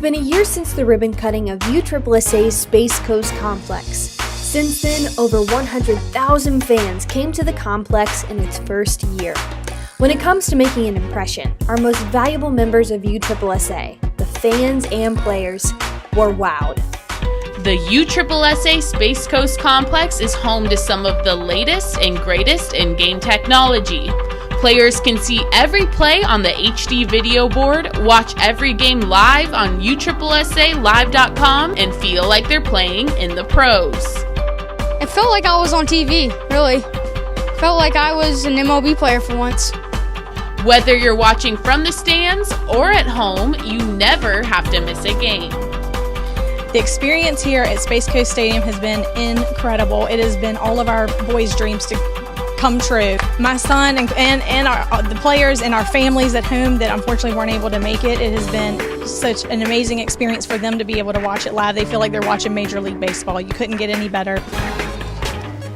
been a year since the ribbon cutting of USSSA's Space Coast Complex. Since then, over 100,000 fans came to the complex in its first year. When it comes to making an impression, our most valuable members of USSSA, the fans and players, were wowed. The USSSA Space Coast Complex is home to some of the latest and greatest in game technology. Players can see every play on the HD video board, watch every game live on USSSAlive.com, and feel like they're playing in the pros. It felt like I was on TV, really. Felt like I was an MLB player for once. Whether you're watching from the stands or at home, you never have to miss a game. The experience here at Space Coast Stadium has been incredible. It has been all of our boys' dreams to come true. My son and the players and our families at home that unfortunately weren't able to make it, it has been such an amazing experience for them to be able to watch it live. They feel like they're watching Major League Baseball. You couldn't get any better.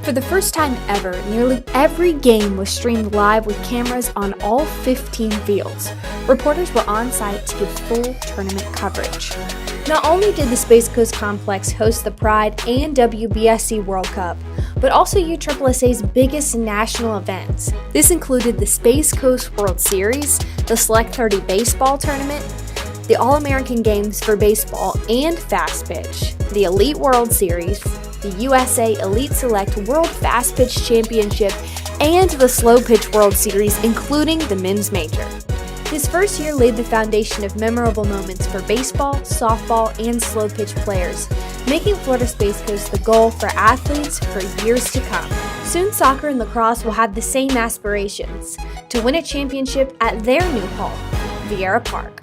For the first time ever, nearly every game was streamed live with cameras on all 15 fields. Reporters were on site to give full tournament coverage. Not only did the Space Coast Complex host the Pride and WBSC World Cup, but also USSSA's biggest national events. This included the Space Coast World Series, the Select 30 Baseball Tournament, the All-American Games for Baseball and Fast Pitch, the Elite World Series, the USA Elite Select World Fast Pitch Championship, and the Slow Pitch World Series, including the men's major. His first year laid the foundation of memorable moments for baseball, softball, and slow pitch players, making Florida Space Coast the goal for athletes for years to come. Soon soccer and lacrosse will have the same aspirations, to win a championship at their new home, Vieira Park.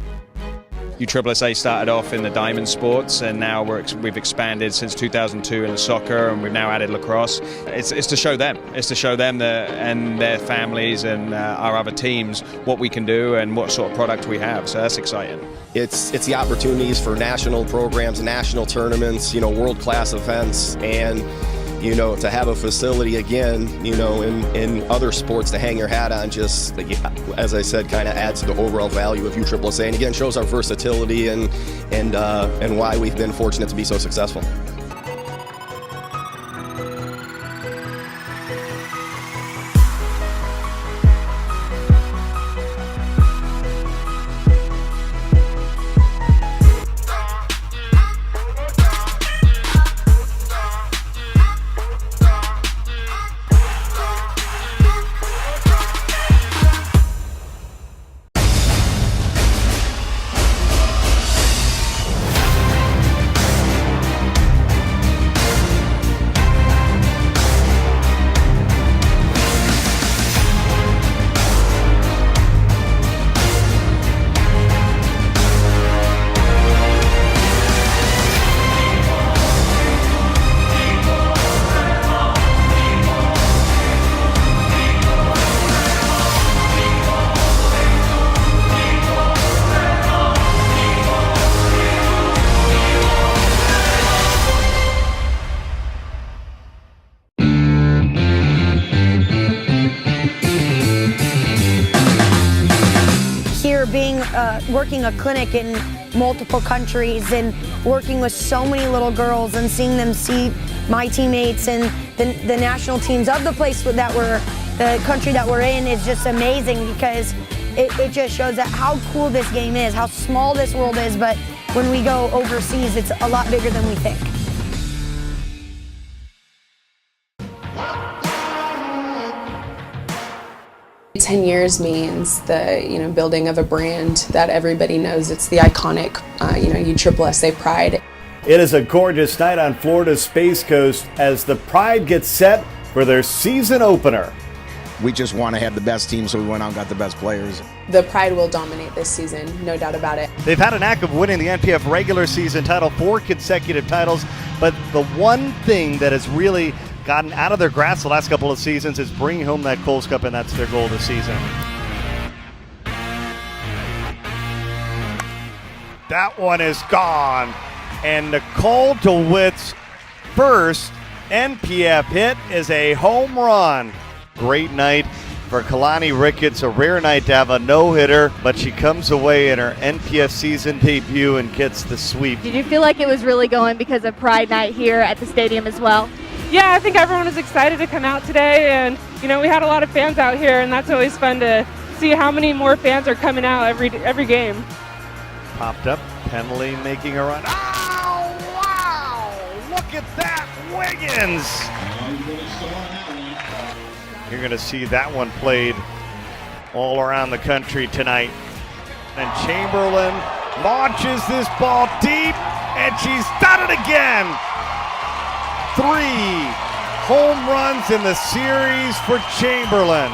USSSA started off in the diamond sports, and now we've expanded since 2002 in soccer, and we've now added lacrosse. It's to show them. It's to show them and their families and our other teams what we can do and what sort of product we have. So that's exciting. It's the opportunities for national programs, national tournaments, world-class events, and to have a facility again, in other sports to hang your hat on, just, as I said, kind of adds to the overall value of USSSA, and again shows our versatility and why we've been fortunate to be so successful. Working a clinic in multiple countries and working with so many little girls and seeing them see my teammates and the national teams of the country that we're in is just amazing, because it just shows that how cool this game is, how small this world is, but when we go overseas, it's a lot bigger than we think. $10 years means the building of a brand that everybody knows. It's the iconic USSSA Pride. It is a gorgeous night on Florida's Space Coast as the Pride gets set for their season opener. We just want to have the best team, so we went out and got the best players. The Pride will dominate this season, no doubt about it. They've had a knack of winning the NPF regular season title, 4 consecutive titles, but the one thing that has really gotten out of their grasp the last couple of seasons is bringing home that Coles Cup, and that's their goal this season. That one is gone, and Nicole DeWitt's first NPF hit is a home run. Great night For Kalani Ricketts, a rare night to have a no-hitter, but she comes away in her NPF season debut and gets the sweep. Did you feel like it was really going because of Pride Night here at the stadium as well? Yeah, I think everyone was excited to come out today, and we had a lot of fans out here, and that's always fun to see how many more fans are coming out every game. Popped up, penalty making a run. Oh, wow! Look at that, Wiggins! You're going to see that one played all around the country tonight. And Chamberlain launches this ball deep, and she's done it again. 3 home runs in the series for Chamberlain.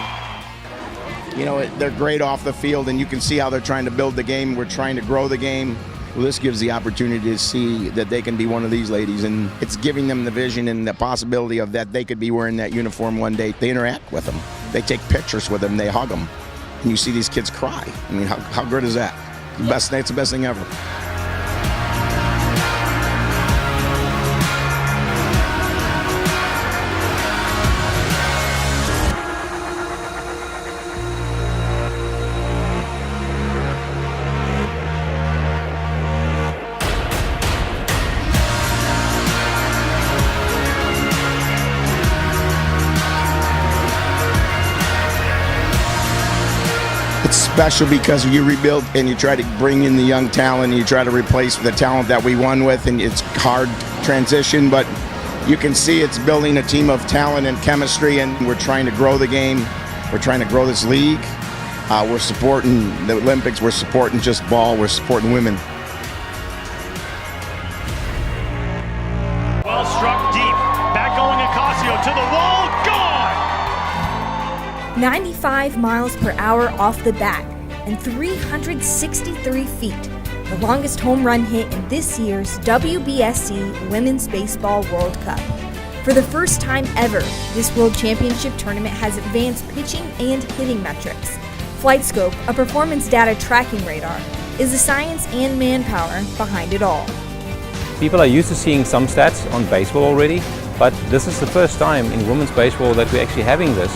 You know, they're great off the field, and you can see how they're trying to build the game. We're trying to grow the game. Well, this gives the opportunity to see that they can be one of these ladies, and it's giving them the vision and the possibility of that they could be wearing that uniform one day. They interact with them. They take pictures with them. They hug them. And you see these kids cry. I mean, how good is that? It's the best thing ever. It's special because you rebuild and you try to bring in the young talent and you try to replace the talent that we won with, and it's hard transition, but you can see it's building a team of talent and chemistry, and we're trying to grow the game. We're trying to grow this league. We're supporting the Olympics. We're supporting just ball. We're supporting women. Well struck deep. Back going Ocasio to the wall. Gone! 95 miles per hour off the bat and 363 feet, the longest home run hit in this year's WBSC Women's Baseball World Cup. For the first time ever, this World Championship tournament has advanced pitching and hitting metrics. FlightScope, a performance data tracking radar, is the science and manpower behind it all. People are used to seeing some stats on baseball already, but this is the first time in women's baseball that we're actually having this.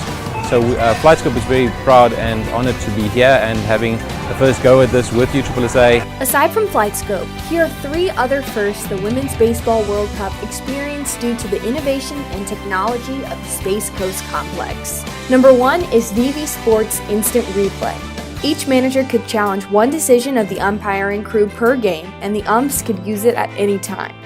So FlightScope is very proud and honored to be here and having the first go at this with USSSA. Aside from FlightScope, here are 3 other firsts the Women's Baseball World Cup experienced due to the innovation and technology of the Space Coast Complex. Number 1 is VV Sports Instant Replay. Each manager could challenge one decision of the umpiring crew per game, and the umps could use it at any time.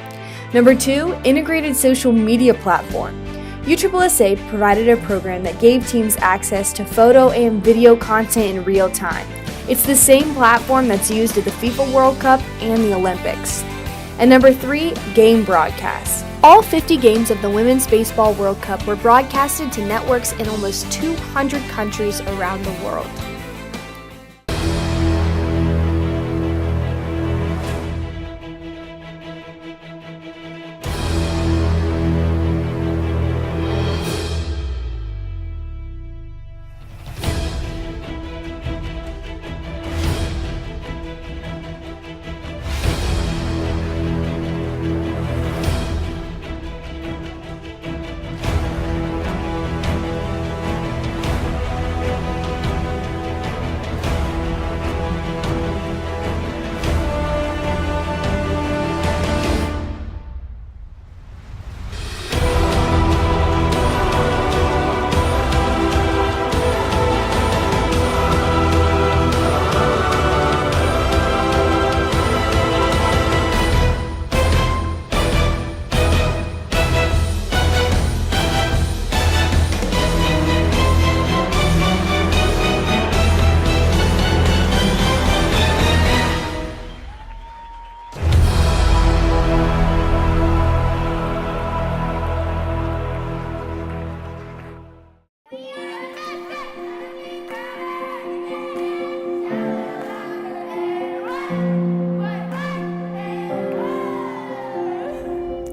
Number 2, integrated social media platform. USSSA provided a program that gave teams access to photo and video content in real time. It's the same platform that's used at the FIFA World Cup and the Olympics. And number 3, game broadcasts. All 50 games of the Women's Baseball World Cup were broadcasted to networks in almost 200 countries around the world.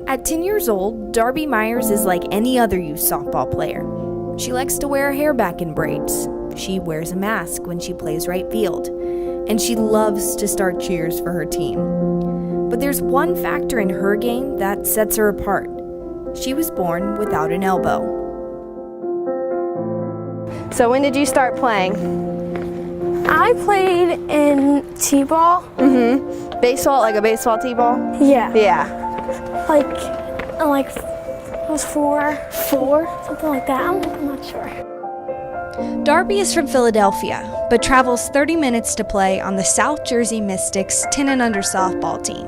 At 10 years old, Darby Myers is like any other youth softball player. She likes to wear her hair back in braids. She wears a mask when she plays right field. And she loves to start cheers for her team. But there's one factor in her game that sets her apart. She was born without an elbow. So when did you start playing? I played in t-ball. Baseball, like a baseball t-ball? Yeah. Yeah. Like it was 4, something like that. I'm not sure. Darby is from Philadelphia, but travels 30 minutes to play on the South Jersey Mystics 10 and under softball team.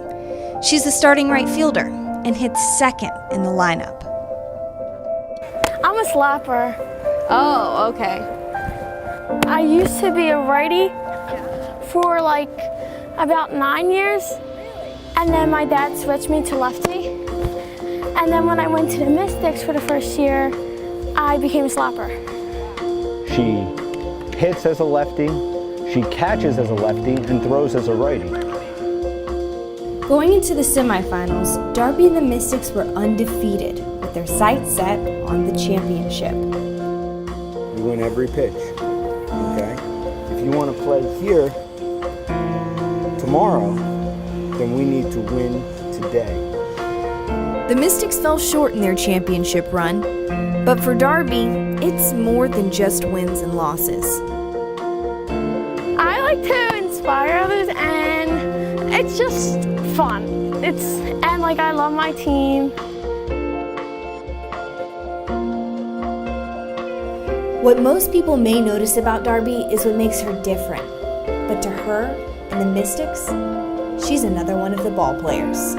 She's the starting right fielder and hits second in the lineup. I'm a slapper. Oh, okay. I used to be a righty for like about 9 years, and then my dad switched me to lefty. And then when I went to the Mystics for the first year, I became a slapper. She hits as a lefty, she catches as a lefty, and throws as a righty. Going into the semifinals, Darby and the Mystics were undefeated, with their sights set on the championship. You win every pitch, okay? If you want to play here tomorrow, then we need to win today. The Mystics fell short in their championship run, but for Darby, it's more than just wins and losses. I like to inspire others, and it's just fun. And like I love my team. What most people may notice about Darby is what makes her different. But to her and the Mystics, she's another one of the ball players.